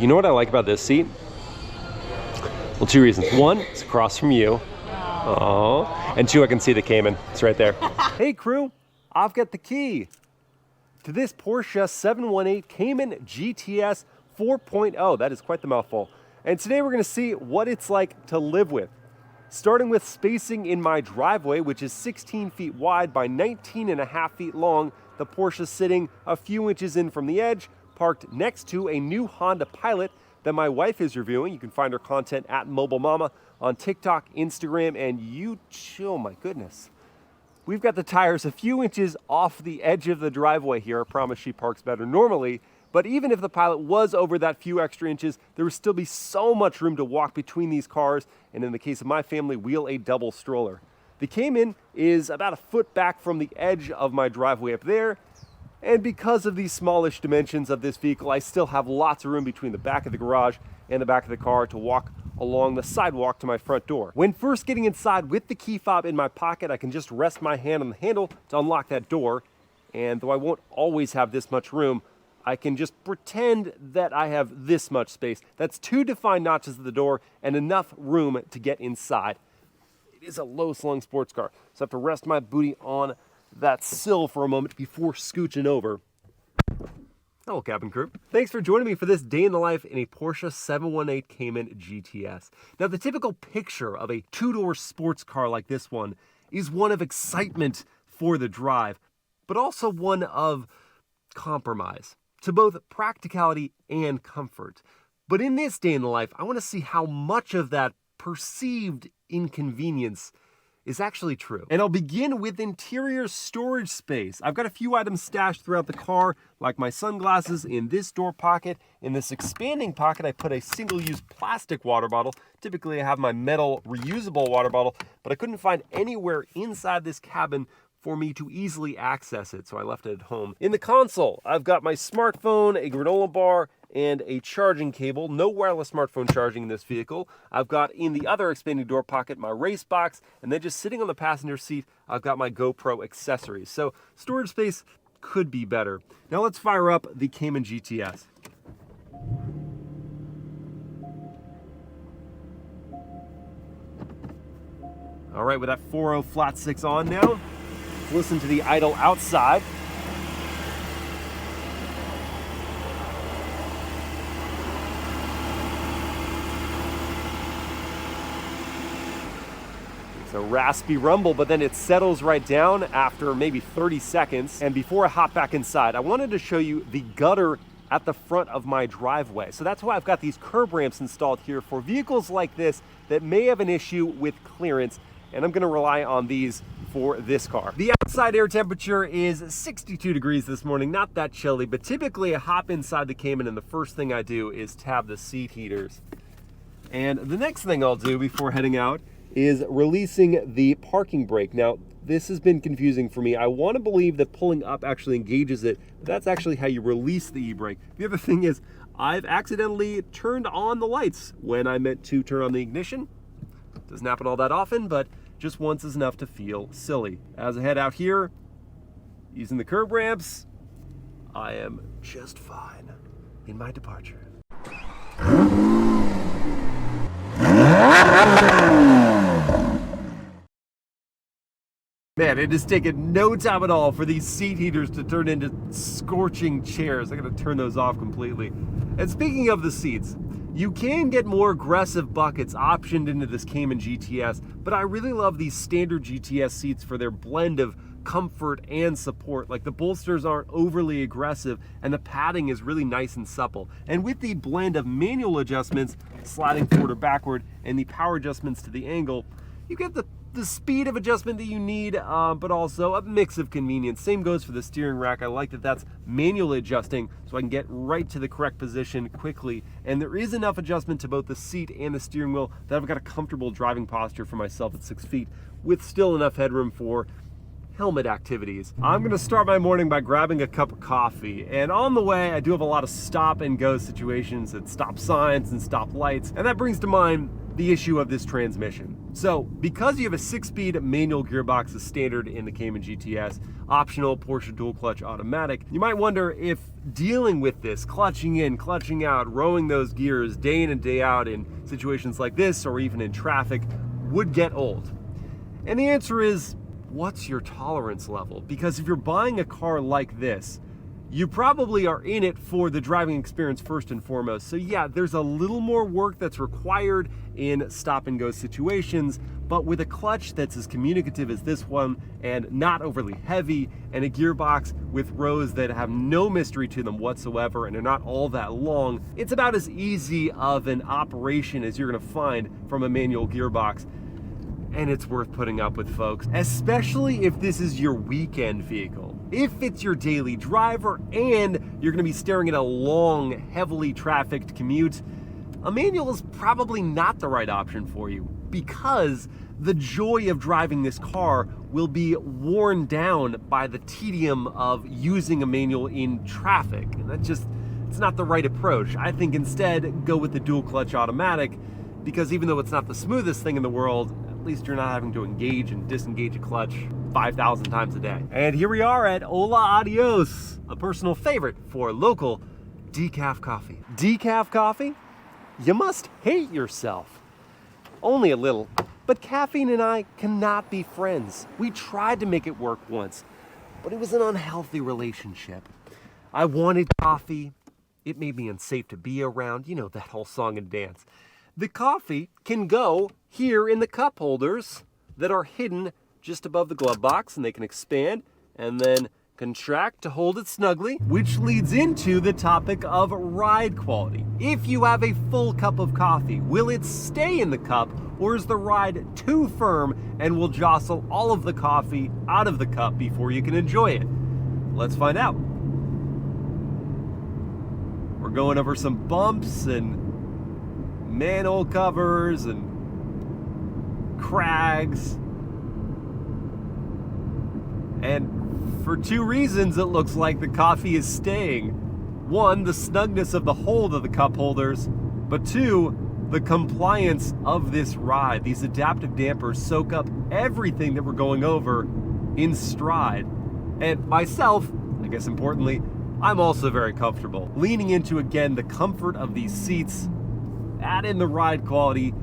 You know what I like about this seat? Well, two reasons. One, it's across from you. Oh. And two, I can see the Cayman. It's right there. Hey crew, I've got the key to this Porsche 718 Cayman GTS 4.0. That is quite the mouthful. And today we're gonna see what it's like to live with. Starting with spacing in my driveway, which is 16 feet wide by 19.5 feet long. The Porsche sitting a few inches in from the edge, parked next to a new Honda Pilot that my wife is reviewing. You can find her content at Mobile Mama on TikTok, Instagram, and YouTube. Oh my goodness. We've got the tires a few inches off the edge of the driveway here. I promise she parks better normally. But even if the Pilot was over that few extra inches, there would still be so much room to walk between these cars, and in the case of my family, wheel a double stroller. The Cayman is about a foot back from the edge of my driveway up there, and because of these smallish dimensions of this vehicle, I still have lots of room between the back of the garage and the back of the car to walk along the sidewalk to my front door. When first getting inside with the key fob in my pocket, I can just rest my hand on the handle to unlock that door, and though I won't always have this much room, I can just pretend that I have this much space. That's 2 defined notches at the door and enough room to get inside. It is a low-slung sports car, so I have to rest my booty on that sill for a moment before scooching over. Hello, cabin crew. Thanks for joining me for this day in the life in a Porsche 718 Cayman GTS. Now, the typical picture of a two-door sports car like this one is one of excitement for the drive, but also one of compromise to both practicality and comfort. But in this day in the life, I want to see how much of that perceived inconvenience is actually true. And I'll begin with interior storage space. I've got a few items stashed throughout the car, like my sunglasses in this door pocket. In this expanding pocket, I put a single-use plastic water bottle. Typically, I have my metal reusable water bottle, but I couldn't find anywhere inside this cabin for me to easily access it, so I left it at home. In the console, I've got my smartphone, a granola bar, and a charging cable. No wireless smartphone charging in this vehicle. I've got in the other expanding door pocket my race box, and then just sitting on the passenger seat, I've got my GoPro accessories. So storage space could be better. Now let's fire up the Cayman GTS. All right, with that 4.0 flat 6 on now, let's listen to the idle outside. It's a raspy rumble, but then it settles right down after maybe 30 seconds. And before I hop back inside, I wanted to show you the gutter at the front of my driveway. So that's why I've got these curb ramps installed here for vehicles like this that may have an issue with clearance, and I'm gonna rely on these for this car. The outside air temperature is 62 degrees this morning, not that chilly, but typically I hop inside the Cayman and the first thing I do is tab the seat heaters. And the next thing I'll do before heading out is releasing the parking brake. Now, this has been confusing for me. I want to believe that pulling up actually engages it, but that's actually how you release the e-brake. The other thing is, I've accidentally turned on the lights when I meant to turn on the ignition. Doesn't happen all that often, but just once is enough to feel silly. As I head out here, using the curb ramps, I am just fine in my departure. Man, it has taken no time at all for these seat heaters to turn into scorching chairs. I gotta turn those off completely. And speaking of the seats, you can get more aggressive buckets optioned into this Cayman GTS, but I really love these standard GTS seats for their blend of comfort and support. Like the bolsters aren't overly aggressive and the padding is really nice and supple. And with the blend of manual adjustments, sliding forward or backward, and the power adjustments to the angle, you get the speed of adjustment that you need, but also a mix of convenience. Same goes for the steering rack. I like that that's manually adjusting so I can get right to the correct position quickly. And there is enough adjustment to both the seat and the steering wheel that I've got a comfortable driving posture for myself at 6 feet with still enough headroom for helmet activities. I'm gonna start my morning by grabbing a cup of coffee, and on the way I do have a lot of stop and go situations at stop signs and stop lights, and that brings to mind the issue of this transmission. So, because you have a 6-speed manual gearbox as standard in the Cayman GTS, optional Porsche dual clutch automatic, you might wonder if dealing with this, clutching in, clutching out, rowing those gears day in and day out in situations like this or even in traffic would get old. And the answer is, what's your tolerance level? Because if you're buying a car like this, you probably are in it for the driving experience first and foremost. So yeah, there's a little more work that's required in stop and go situations, but with a clutch that's as communicative as this one and not overly heavy, and a gearbox with rows that have no mystery to them whatsoever and are not all that long, it's about as easy of an operation as you're gonna find from a manual gearbox. And it's worth putting up with, folks, especially if this is your weekend vehicle. If it's your daily driver and you're gonna be staring at a long, heavily trafficked commute, a manual is probably not the right option for you, because the joy of driving this car will be worn down by the tedium of using a manual in traffic. And it's not the right approach. I think instead, go with the dual clutch automatic, because even though it's not the smoothest thing in the world, at least you're not having to engage and disengage a clutch 5,000 times a day. And here we are at Hola Adios, a personal favorite for local decaf coffee. Decaf coffee? You must hate yourself. Only a little, but caffeine and I cannot be friends. We tried to make it work once, but it was an unhealthy relationship. I wanted coffee. It made me unsafe to be around. You know, that whole song and dance. The coffee can go here in the cup holders that are hidden just above the glove box, and they can expand and then contract to hold it snugly, which leads into the topic of ride quality. If you have a full cup of coffee, will it stay in the cup, or is the ride too firm and will jostle all of the coffee out of the cup before you can enjoy it? Let's find out. We're going over some bumps and manhole covers and crags. And for two reasons, it looks like the coffee is staying. One, the snugness of the hold of the cup holders, but two, the compliance of this ride. These adaptive dampers soak up everything that we're going over in stride. And myself, I guess importantly, I'm also very comfortable. Leaning into, again, the comfort of these seats, add in the ride quality,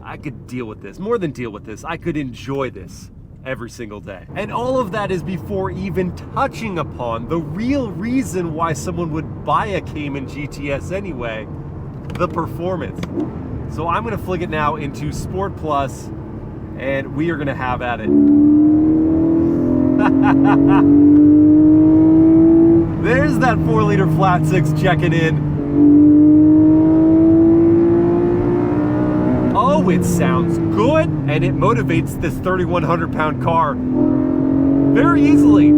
I could deal with this. More than deal with this, I could enjoy this every single day. And all of that is before even touching upon the real reason why someone would buy a Cayman GTS anyway, the performance. So I'm gonna flick it now into Sport Plus, and we are gonna have at it. There's that 4-liter flat six checking in. Oh, it sounds good, and it motivates this 3,100-pound car very easily.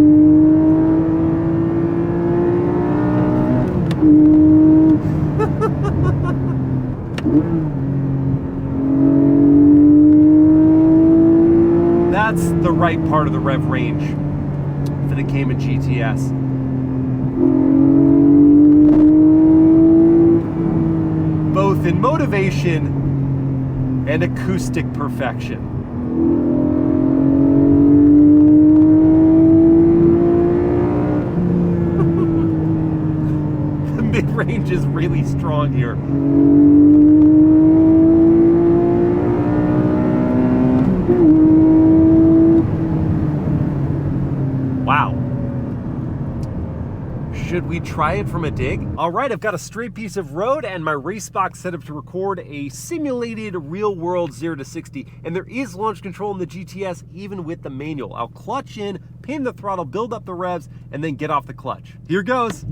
That's the right part of the rev range for the Cayman GTS. Both in motivation and acoustic perfection. The mid-range is really strong here. Wow. Should we try it from a dig? All right, I've got a straight piece of road and my race box set up to record a simulated real-world 0 to 60, and there is launch control in the GTS even with the manual. I'll clutch in, pin the throttle, build up the revs, and then get off the clutch. Here goes.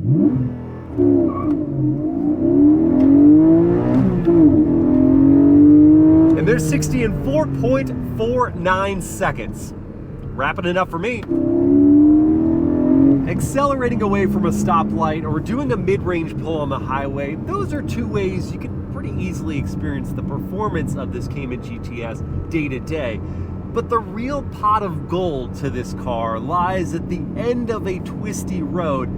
And there's 60 in 4.49 seconds. Rapid enough for me. Accelerating away from a stoplight or doing a mid-range pull on the highway, those are two ways you can pretty easily experience the performance of this Cayman GTS day to day. But the real pot of gold to this car lies at the end of a twisty road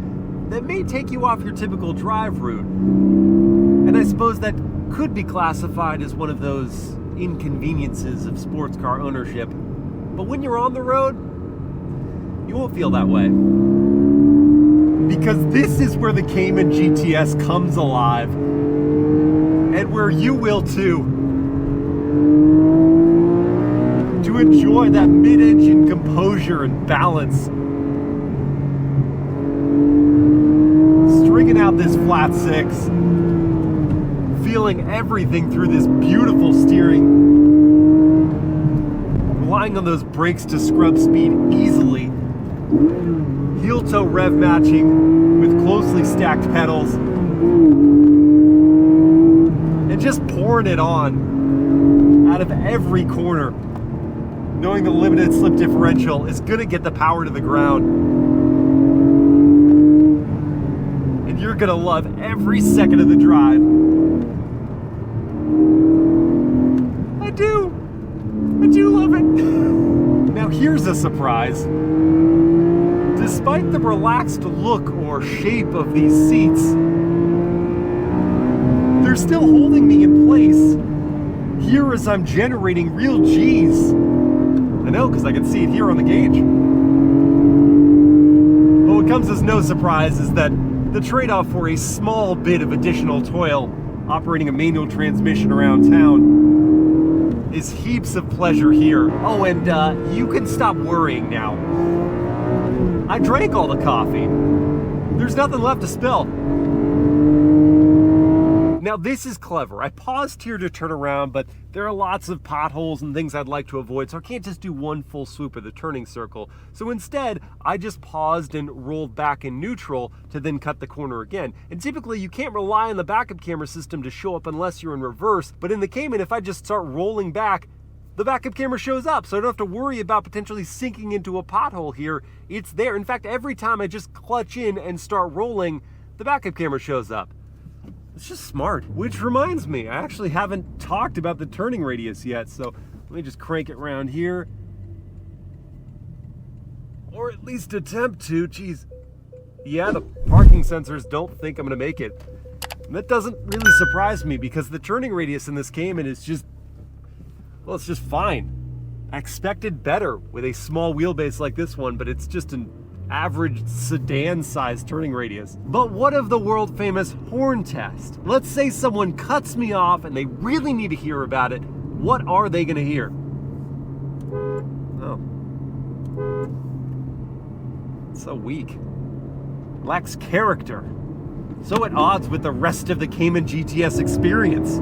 that may take you off your typical drive route. And I suppose that could be classified as one of those inconveniences of sports car ownership. But when you're on the road, you won't feel that way. Because this is where the Cayman GTS comes alive. And where you will too. To enjoy that mid-engine composure and balance. Stringing out this flat six. Feeling everything through this beautiful steering. Relying on those brakes to scrub speed easily. Heel toe rev matching with closely stacked pedals. And just pouring it on out of every corner. Knowing the limited slip differential is gonna get the power to the ground. And you're gonna love every second of the drive. I do love it. Now here's a surprise. Despite the relaxed look or shape of these seats, they're still holding me in place here as I'm generating real G's. I know, because I can see it here on the gauge. But what comes as no surprise is that the trade-off for a small bit of additional toil operating a manual transmission around town is heaps of pleasure here. Oh, and you can stop worrying now. I drank all the coffee. There's nothing left to spill. Now this is clever. I paused here to turn around, but there are lots of potholes and things I'd like to avoid, so I can't just do one full swoop of the turning circle. So instead, I just paused and rolled back in neutral to then cut the corner again. And typically you can't rely on the backup camera system to show up unless you're in reverse, but in the Cayman, if I just start rolling back, the backup camera shows up, so I don't have to worry about potentially sinking into a pothole here. It's there. In fact, every time I just clutch in and start rolling, the backup camera shows up. It's just smart. Which reminds me, I actually haven't talked about the turning radius yet, so let me just crank it around here. Or at least attempt to. Geez. Yeah, the parking sensors don't think I'm gonna make it. And that doesn't really surprise me because the turning radius in this Cayman is just, well, it's just fine. I expected better with a small wheelbase like this one, but it's just an average sedan-sized turning radius. But what of the world-famous horn test? Let's say someone cuts me off and they really need to hear about it. What are they gonna hear? Oh. It's so weak. Lacks character. So at odds with the rest of the Cayman GTS experience.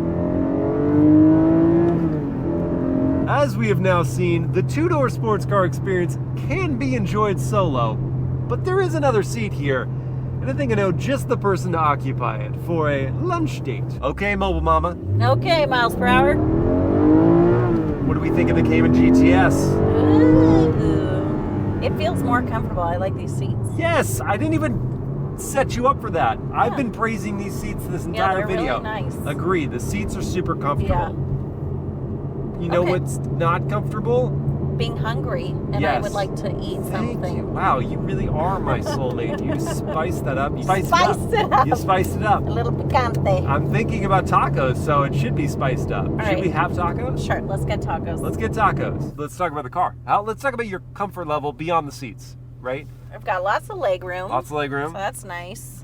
As we have now seen, the two-door sports car experience can be enjoyed solo, but there is another seat here, and I think I know just the person to occupy it for a lunch date. Okay, Mobile Mama. Okay, MilesPerHr. What do we think of the Cayman GTS? Ooh. It feels more comfortable. I like these seats. Yes, I didn't even set you up for that. Yeah. I've been praising these seats this entire video. Really nice. Agreed, the seats are super comfortable. Yeah. You know what's not comfortable? Being hungry, and yes. I would like to eat something. Thank you. Wow, you really are my soulmate. You spiced that up. You spiced it up. You spiced it up. A little picante. I'm thinking about tacos, so it should be spiced up. All should right. we have tacos? Sure, let's get tacos. Let's get tacos. Let's talk about the car. Let's talk about your comfort level beyond the seats, right? I've got lots of leg room. Lots of leg room. So that's nice.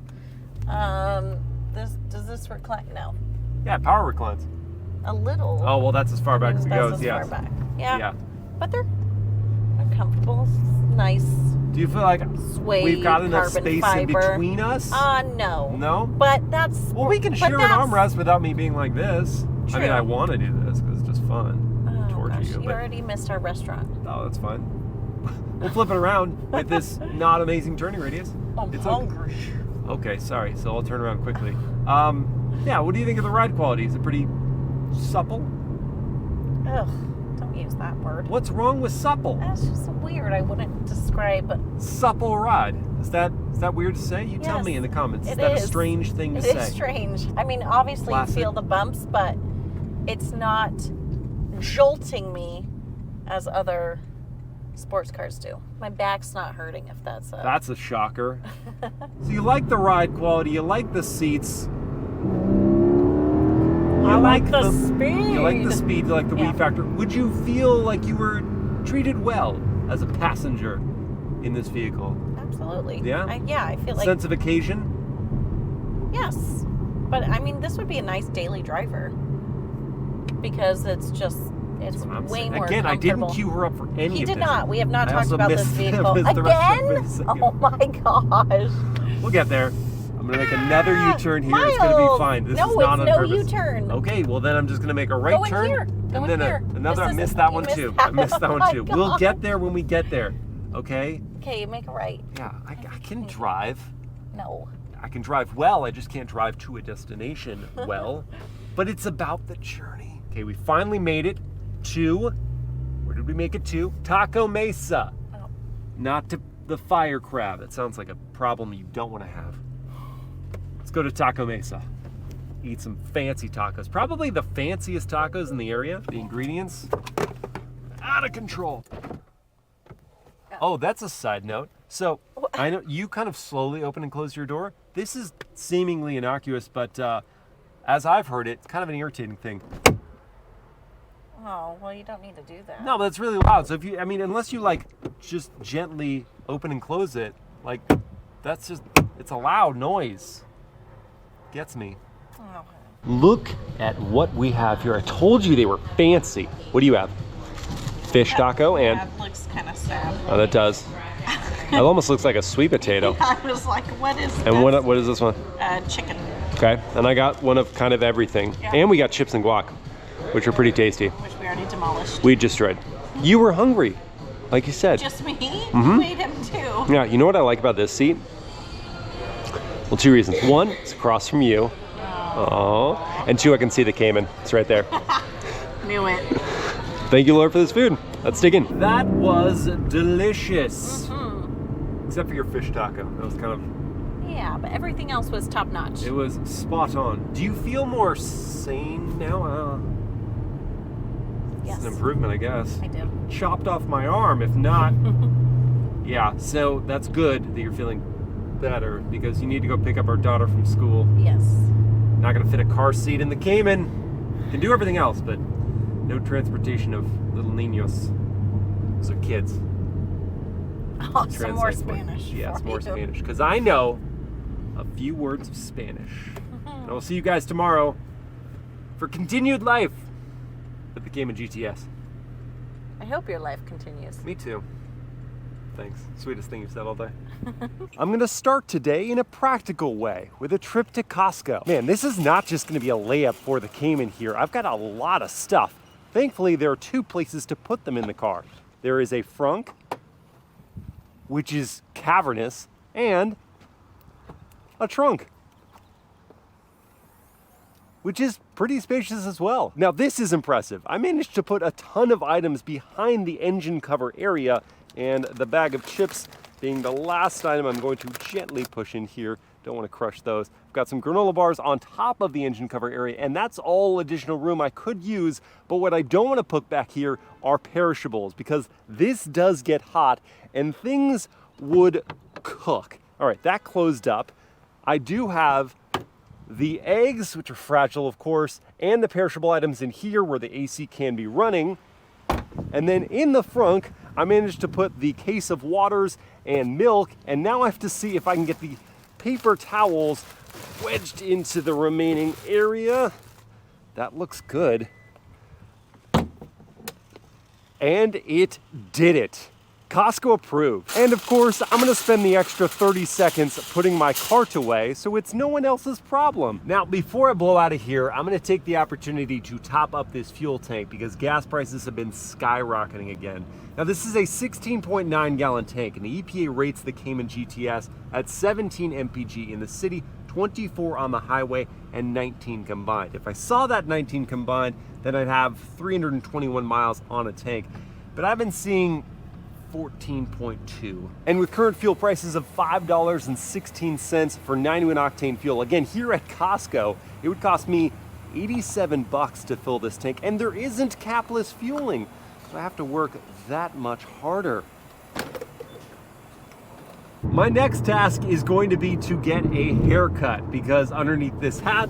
Does this recline? No. Yeah, power reclines. A little. Oh, well, that's as far back as it goes, as yes. far back. Yeah. Yeah. But they're comfortable, nice. Do you feel like Suede, we've got enough space fiber. in between us? No. No? But that's... Well, we can share an armrest without me being like this. True. I mean, I want to do this because it's just fun. Oh, Torture gosh, you. You already missed our restaurant. Oh, that's fine. We'll flip it around with this not amazing turning radius. I'm it's hungry. Okay, sorry. So I'll turn around quickly. Yeah, what do you think of the ride quality? Is it pretty supple? Ugh, don't use that word. What's wrong with supple? That's just weird. I wouldn't describe supple ride. Is that weird to say? You tell me in the comments. Is that a strange thing to say? It is strange. I mean, obviously you feel the bumps, but it's not jolting me as other sports cars do. My back's not hurting, if that's a... That's a shocker. So you like the ride quality, you like the seats. You like the speed. You like the speed, you like the Yeah. weed factor. Would you feel like you were treated well as a passenger in this vehicle? Absolutely. Yeah? I feel like... Sense of occasion? Yes. But, I mean, this would be a nice daily driver. Because it's just... It's way more Again, comfortable. I didn't queue her up for any of this. He did not. We have not I talked also about this missed- vehicle. missed the rest of Again? this. Oh my gosh. We'll get there. I'm going to make another U-turn here. It's going to be fine. This no, is not on it's no purpose. U-turn. Okay, well then I'm just going to make a right Go in turn. here. Go and in then here. another. I This missed is- that you one missed too. that I missed that one. one Oh too. my We'll God. get there when we get there. Okay? Okay, make a right. Yeah, I can drive. No. I can drive well. I just can't drive to a destination well. But it's about the journey. Okay, we finally made it to... Where did we make it to? Taco Mesa. Oh. Not to the fire crab. That sounds like a problem you don't want to have. Let's go to Taco Mesa. Eat some fancy tacos. Probably the fanciest tacos in the area. The ingredients, out of control. Oh, that's a side note. So, I know you kind of slowly open and close your door. This is seemingly innocuous, but as I've heard it, it's kind of an irritating thing. Oh, well, you don't need to do that. No, but it's really loud. So if you, I mean, unless you like just gently open and close it, like that's just, it's a loud noise. Gets me. Oh. Look at what we have here. I told you they were fancy. What do you have? Fish taco and... That looks kind of sad. Oh, that does. It almost looks like a sweet potato. I was like, what is And this? what is this one? Chicken. Okay, and I got one of kind of everything. Yeah. And we got chips and guac, which are pretty tasty. Which we already demolished. We destroyed. You were hungry, like you said. Just me? Mm-hmm. You made him too. Yeah, you know what I like about this seat? Well, two reasons. One, it's across from you. Oh. And two, I can see the Cayman. It's right there. Knew it. Thank you, Lord, for this food. Let's dig in. That was delicious. Mm-hmm. Except for your fish taco. That was kind of... Yeah, but everything else was top notch. It was spot on. Do you feel more sane now? Yes. It's an improvement, I guess. I do. Chopped off my arm, if not. Yeah, so that's good that you're feeling better because you need to go pick up our daughter from school. Yes. Not gonna fit a car seat in the Cayman. Can do everything else, but no transportation of little niños. Those are kids. Oh, some more Translate for you. Spanish. Yes, for more you. Spanish. Because I know a few words of Spanish. And I will see you guys tomorrow for continued life with the Cayman GTS. I hope your life continues. Me too. Thanks. Sweetest thing you've said all day. I'm going to start today in a practical way with a trip to Costco. Man, this is not just going to be a layup for the Cayman here. I've got a lot of stuff. Thankfully, there are two places to put them in the car. There is a frunk, which is cavernous, and a trunk, which is pretty spacious as well. Now this is impressive. I managed to put a ton of items behind the engine cover area, and the bag of chips being the last item I'm going to gently push in here. Don't want to crush those. I've got some granola bars on top of the engine cover area, and that's all additional room I could use, but what I don't want to put back here are perishables, because this does get hot and things would cook. All right, that closed up. I do have the eggs, which are fragile, of course, and the perishable items in here where the AC can be running. And then in the frunk, I managed to put the case of waters and milk, and now I have to see if I can get the paper towels wedged into the remaining area. That looks good. And it did it. Costco approved. And of course, I'm gonna spend the extra 30 seconds putting my cart away so it's no one else's problem. Now, before I blow out of here, I'm gonna take the opportunity to top up this fuel tank because gas prices have been skyrocketing again. Now, this is a 16.9 gallon tank, and the EPA rates the Cayman GTS at 17 mpg in the city, 24 on the highway, and 19 combined. If I saw that 19 combined, then I'd have 321 miles on a tank. But I've been seeing 14.2. And with current fuel prices of $5.16 for 91 octane fuel, again, here at Costco, it would cost me 87 bucks to fill this tank, and there isn't capless fueling. So I have to work that much harder. My next task is going to be to get a haircut because underneath this hat,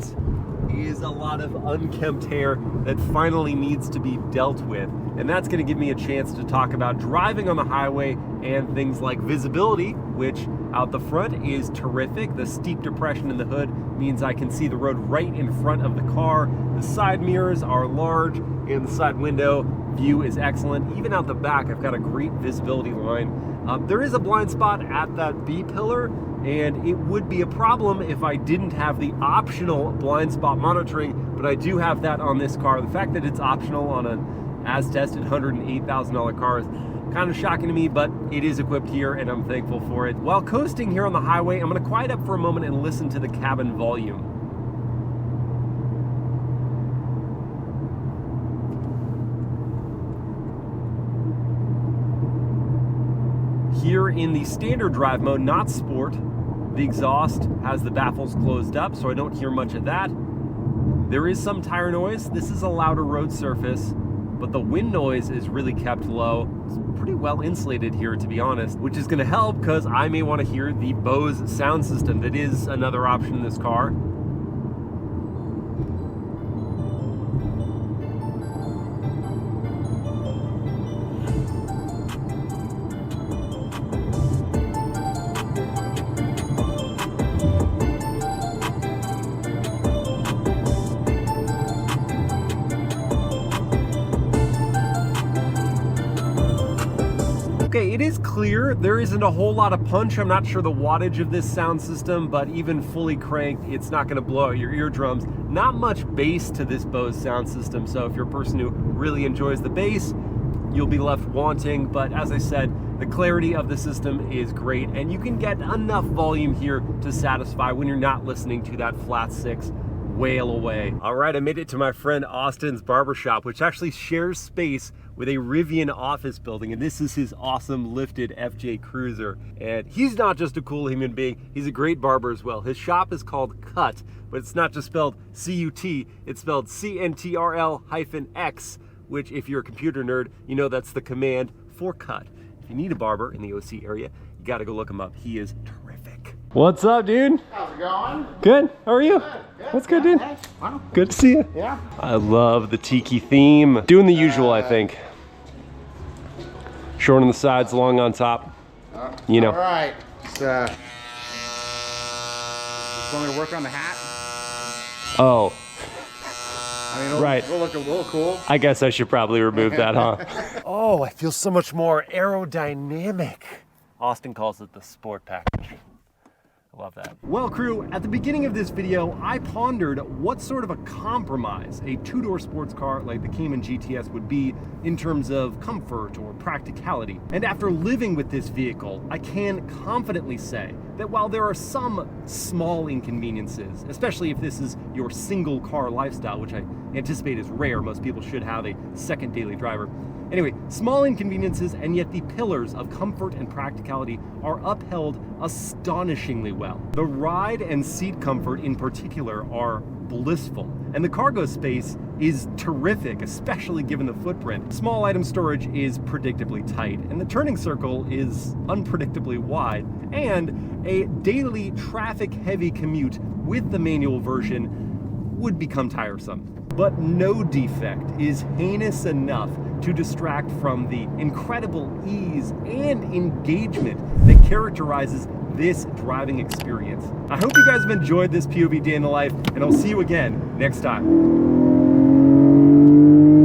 is a lot of unkempt hair that finally needs to be dealt with. And that's going to give me a chance to talk about driving on the highway and things like visibility, which out the front is terrific. The steep depression in the hood means I can see the road right in front of the car. The side mirrors are large and the side window view is excellent. Even out the back, I've got a great visibility line. There is a blind spot at that B pillar, and it would be a problem if I didn't have the optional blind spot monitoring, but I do have that on this car. The fact that it's optional on an as-tested $108,000 car is kind of shocking to me, but it is equipped here and I'm thankful for it. While coasting here on the highway, I'm going to quiet up for a moment and listen to the cabin volume. Here in the standard drive mode, not sport, the exhaust has the baffles closed up, so I don't hear much of that. There is some tire noise. This is a louder road surface, but the wind noise is really kept low. It's pretty well insulated here, to be honest, which is going to help because I may want to hear the BOSE sound system that is another option in this car. Okay, it is clear there isn't a whole lot of punch. I'm not sure the wattage of this sound system, but even fully cranked, it's not going to blow out your eardrums. Not much bass to this BOSE sound system, so if you're a person who really enjoys the bass, you'll be left wanting. But as I said, the clarity of the system is great, and you can get enough volume here to satisfy when you're not listening to that flat 6 wail away. All right, I made it to my friend Austin's barbershop, which actually shares space with a Rivian office building, and this is his awesome lifted FJ Cruiser. And he's not just a cool human being, he's a great barber as well. His shop is called Cut, but it's not just spelled C-U-T, it's spelled C-N-T-R-L-X, which if you're a computer nerd, you know that's the command for cut. If you need a barber in the OC area, you gotta go look him up. He is terrific. What's up, dude? How's it going? Good, how are you? Good. What's good, dude? Thanks. Wow. Good to see you. Yeah. I love the tiki theme. Doing the usual, I think. Short on the sides, long on top. You know. All right. Just want me to work on the hat? Oh. I mean, it'll look a little cool. I guess I should probably remove that, huh? Oh, I feel so much more aerodynamic. Austin calls it the sport package. Love that. Well, crew, at the beginning of this video, I pondered what sort of a compromise a two-door sports car like the Cayman GTS would be in terms of comfort or practicality. And after living with this vehicle, I can confidently say that while there are some small inconveniences, especially if this is your single car lifestyle, which I anticipate is rare, most people should have a second daily driver. Anyway, small inconveniences, and yet the pillars of comfort and practicality are upheld astonishingly well. The ride and seat comfort in particular are blissful, and the cargo space is terrific, especially given the footprint. Small item storage is predictably tight, and the turning circle is unpredictably wide, and a daily traffic-heavy commute with the manual version would become tiresome. But no defect is heinous enough to distract from the incredible ease and engagement that characterizes this driving experience. I hope you guys have enjoyed this POV day in the life, and I'll see you again next time.